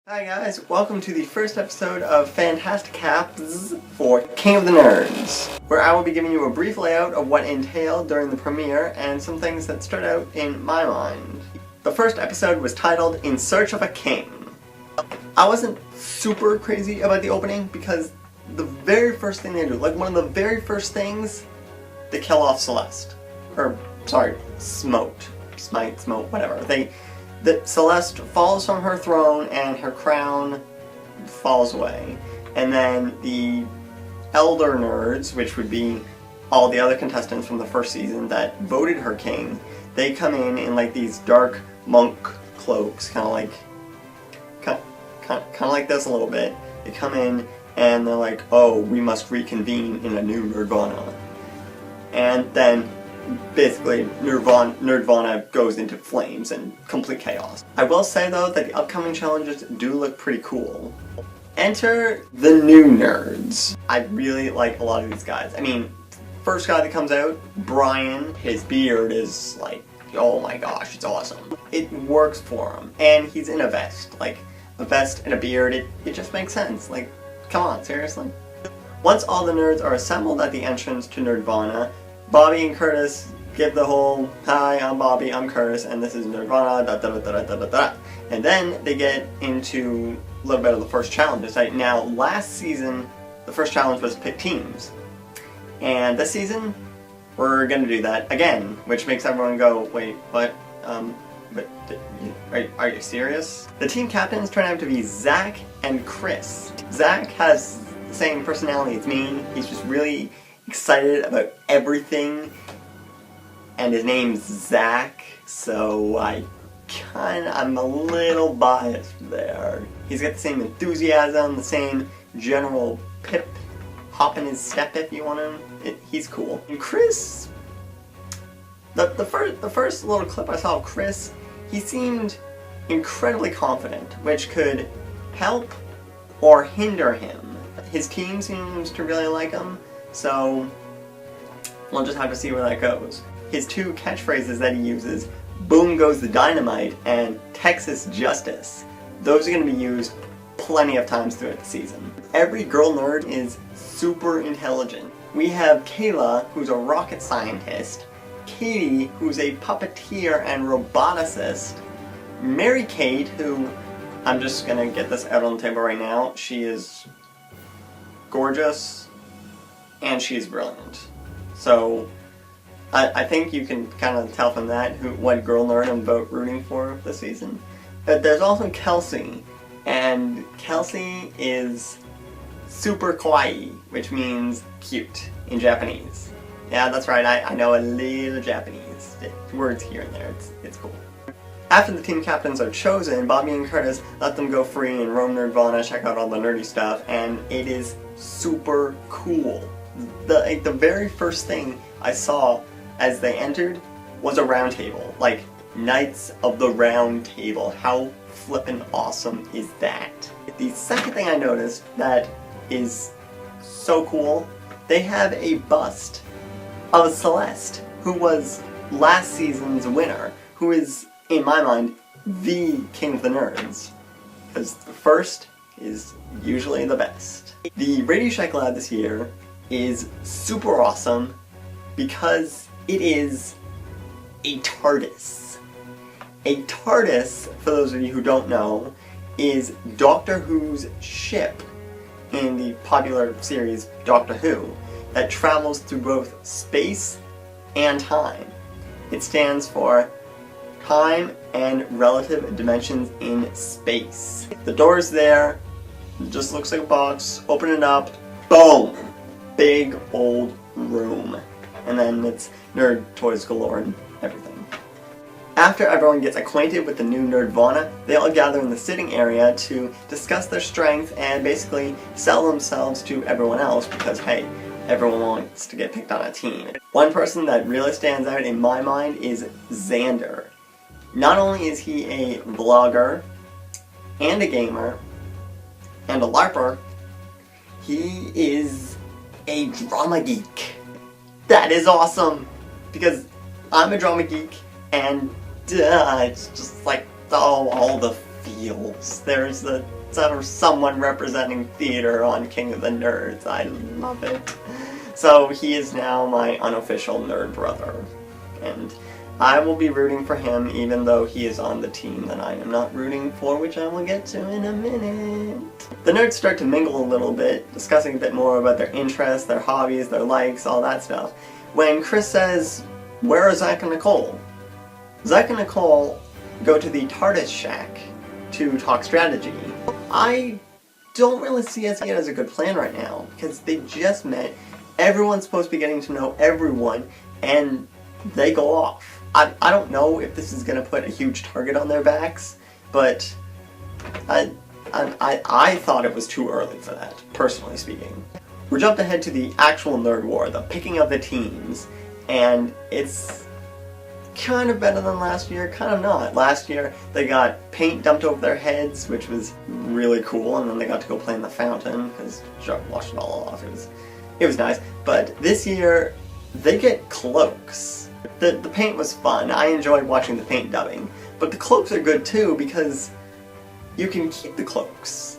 Hi guys, welcome to the first episode of Fantasticapz for King of the Nerds, where I will be giving you a brief layout of what entailed during the premiere and some things that stood out in my mind. The first episode was titled In Search of a King. I wasn't super crazy about the opening because the very first thing they do, like one of the very first things, they kill off Celeste. Or, sorry, Smote, whatever. That Celeste falls from her throne and her crown falls away. And then the elder nerds, which would be all the other contestants from the first season that voted her king, they come in like these dark monk cloaks, kind of like this a little bit. They come in and they're like, oh, we must reconvene in a new Nerdvana. And then basically, Nerdvana goes into flames and complete chaos. I will say though that the upcoming challenges do look pretty cool. Enter the new nerds. I really like a lot of these guys. I mean, first guy that comes out, Brian, his beard is like, oh my gosh, it's awesome. It works for him. And he's in a vest. Like, a vest and a beard, it just makes sense. Like, come on, seriously? Once all the nerds are assembled at the entrance to Nerdvana, Bobby and Curtis give the whole, hi, I'm Bobby, I'm Curtis, and this is Nerdvana, da da da da da da da. And then they get into a little bit of the first challenges. Right now, last season, the first challenge was pick teams. And this season, we're gonna do that again, which makes everyone go, wait, what? Are you serious? The team captains turn out to be Zach and Chris. Zach has the same personality as me. He's just really excited about everything, and his name's Zach, so I'm a little biased there. He's got the same enthusiasm, the same general pip, hop in his step if you want him. He's cool. And Chris, the first little clip I saw of Chris, he seemed incredibly confident, which could help or hinder him. His team seems to really like him, so we'll just have to see where that goes. His two catchphrases that he uses, boom goes the dynamite and Texas Justice, those are going to be used plenty of times throughout the season. Every girl nerd is super intelligent. We have Kayla, who's a rocket scientist, Katie, who's a puppeteer and roboticist, Mary Kate, who, I'm just going to get this out on the table right now, she is gorgeous, and she's brilliant. So, I think you can kind of tell from that what girl nerd I'm rooting for this season. But there's also Kelsey, and Kelsey is super kawaii, which means cute in Japanese. Yeah, that's right, I know a little Japanese. Words here and there, it's cool. After the team captains are chosen, Bobby and Curtis let them go free and roam Nerdvana, check out all the nerdy stuff, and it is super cool. The very first thing I saw as they entered was a round table. Like, Knights of the Round Table. How flippin' awesome is that? The second thing I noticed that is so cool, they have a bust of Celeste, who was last season's winner, who is, in my mind, the King of the Nerds. Because the first is usually the best. The Radio Shack Lab this year is super awesome because it is a TARDIS. A TARDIS, for those of you who don't know, is Doctor Who's ship in the popular series Doctor Who that travels through both space and time. It stands for Time and Relative Dimensions in Space. The door's there, it just looks like a box, open it up, boom! Big old room. And then it's nerd toys galore and everything. After everyone gets acquainted with the new Nerdvana, they all gather in the sitting area to discuss their strengths and basically sell themselves to everyone else because, hey, everyone wants to get picked on a team. One person that really stands out in my mind is Xander. Not only is he a vlogger and a gamer and a LARPer, he is a drama geek. That is awesome! Because I'm a drama geek and it's just like, oh, all the feels. There's someone representing theater on King of the Nerds. I love it. So he is now my unofficial nerd brother. And I will be rooting for him even though he is on the team that I am not rooting for, which I will get to in a minute. The nerds start to mingle a little bit, discussing a bit more about their interests, their hobbies, their likes, all that stuff. When Chris says, "Where are Zach and Nicole?" Zach and Nicole go to the TARDIS shack to talk strategy. I don't really see it as a good plan right now, because they just met, everyone's supposed to be getting to know everyone, and they go off. I don't know if this is going to put a huge target on their backs, but I thought it was too early for that, personally speaking. We're jumped ahead to the actual Nerd War, the picking of the teams, and it's kind of better than last year, kind of not. Last year they got paint dumped over their heads, which was really cool, and then they got to go play in the fountain, because Chuck washed it all off. It was nice. But this year, they get cloaks. The paint was fun. I enjoyed watching the paint dubbing. But the cloaks are good too, because you can keep the cloaks.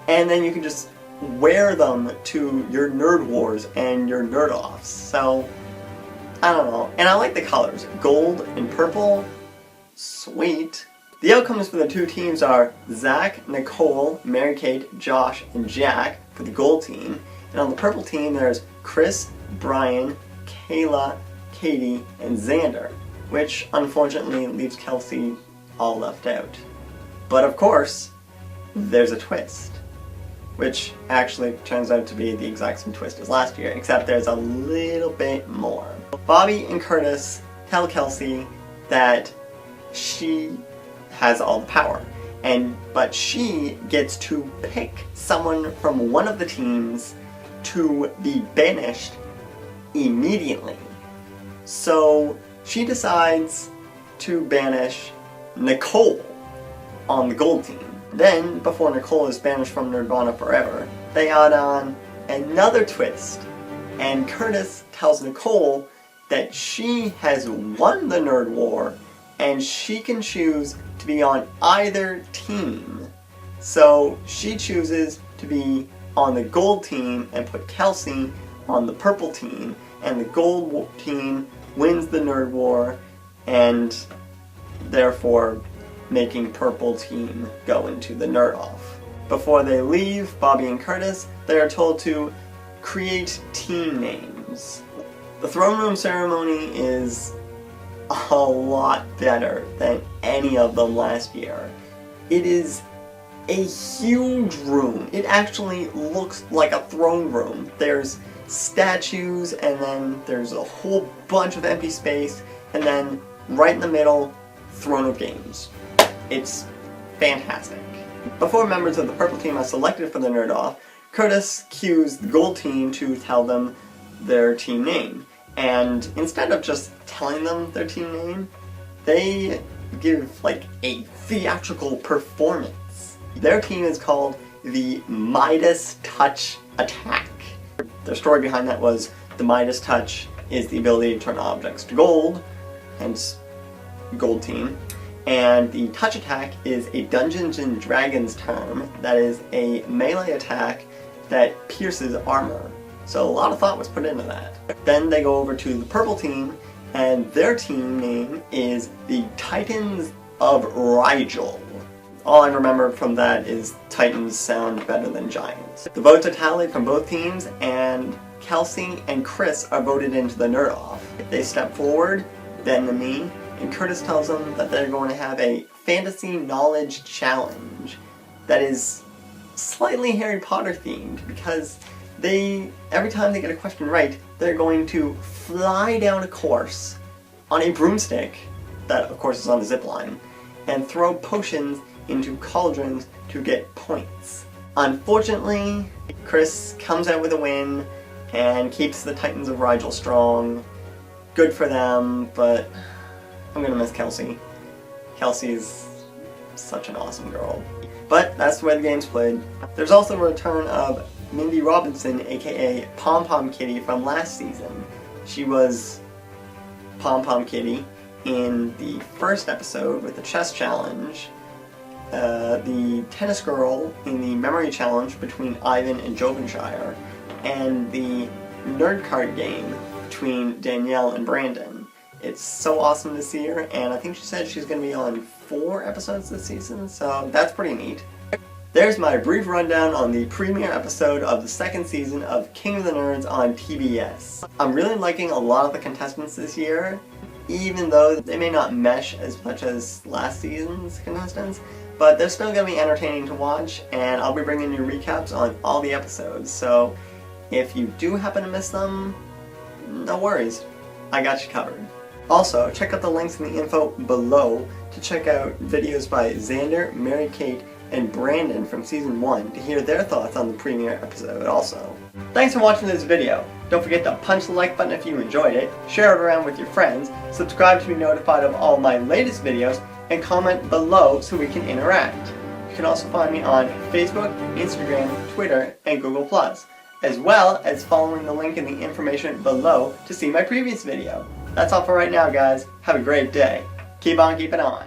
And then you can just wear them to your Nerd Wars and your Nerd Offs. So, I don't know. And I like the colors. Gold and purple. Sweet. The outcomes for the two teams are Zach, Nicole, Mary-Kate, Josh, and Jack for the gold team. And on the purple team there's Chris, Brian, Kayla, Katie, and Xander, which unfortunately leaves Kelsey all left out. But of course, there's a twist, which actually turns out to be the exact same twist as last year, except there's a little bit more. Bobby and Curtis tell Kelsey that she has all the power, but she gets to pick someone from one of the teams to be banished immediately. So she decides to banish Nicole on the gold team. Then, before Nicole is banished from Nirvana forever, they add on another twist, and Curtis tells Nicole that she has won the Nerd War and she can choose to be on either team. So she chooses to be on the gold team and put Kelsey on the purple team, and the gold team wins the Nerd War, and therefore making purple team go into the Nerd Off. Before they leave, Bobby and Curtis, they are told to create team names. The throne room ceremony is a lot better than any of them last year. It is a huge room. It actually looks like a throne room. There's statues, and then there's a whole bunch of empty space, and then right in the middle, Throne of Games. It's fantastic. Before members of the purple team are selected for the Nerd Off, Curtis cues the gold team to tell them their team name. And instead of just telling them their team name, they give like a theatrical performance. Their team is called the Midas Touch Attack. Their story behind that was the Midas Touch is the ability to turn objects to gold, hence gold team. And the Touch Attack is a Dungeons & Dragons term that is a melee attack that pierces armor. So a lot of thought was put into that. Then they go over to the purple team, and their team name is the Titans of Rigel. All I remember from that is Titans sound better than Giants. The votes are tallied from both teams, and Kelsey and Chris are voted into the Nerd Off. They step forward, then to me, and Curtis tells them that they're going to have a fantasy knowledge challenge that is slightly Harry Potter themed, because every time they get a question right, they're going to fly down a course on a broomstick, that of course is on the zip line, and throw potions into cauldrons to get points. Unfortunately, Chris comes out with a win and keeps the Titans of Rigel strong. Good for them, but I'm gonna miss Kelsey. Kelsey's such an awesome girl. But that's the way the game's played. There's also a return of Mindy Robinson, aka Pom Pom Kitty, from last season. She was Pom Pom Kitty in the first episode with the chess challenge, the tennis girl in the memory challenge between Ivan and Jovenshire, and the nerd card game between Danielle and Brandon. It's so awesome to see her, and I think she said she's going to be on 4 episodes this season, so that's pretty neat. There's my brief rundown on the premiere episode of the 2nd season of King of the Nerds on PBS. I'm really liking a lot of the contestants this year, even though they may not mesh as much as last season's contestants, but they're still going to be entertaining to watch, and I'll be bringing you recaps on all the episodes, so if you do happen to miss them, no worries, I got you covered. Also, check out the links in the info below to check out videos by Xander, Mary-Kate, and Brandon from Season 1 to hear their thoughts on the premiere episode also. Thanks for watching this video. Don't forget to punch the like button if you enjoyed it, share it around with your friends, subscribe to be notified of all my latest videos, and comment below so we can interact. You can also find me on Facebook, Instagram, Twitter, and Google+, as well as following the link in the information below to see my previous video. That's all for right now, guys. Have a great day. Keep on keeping on.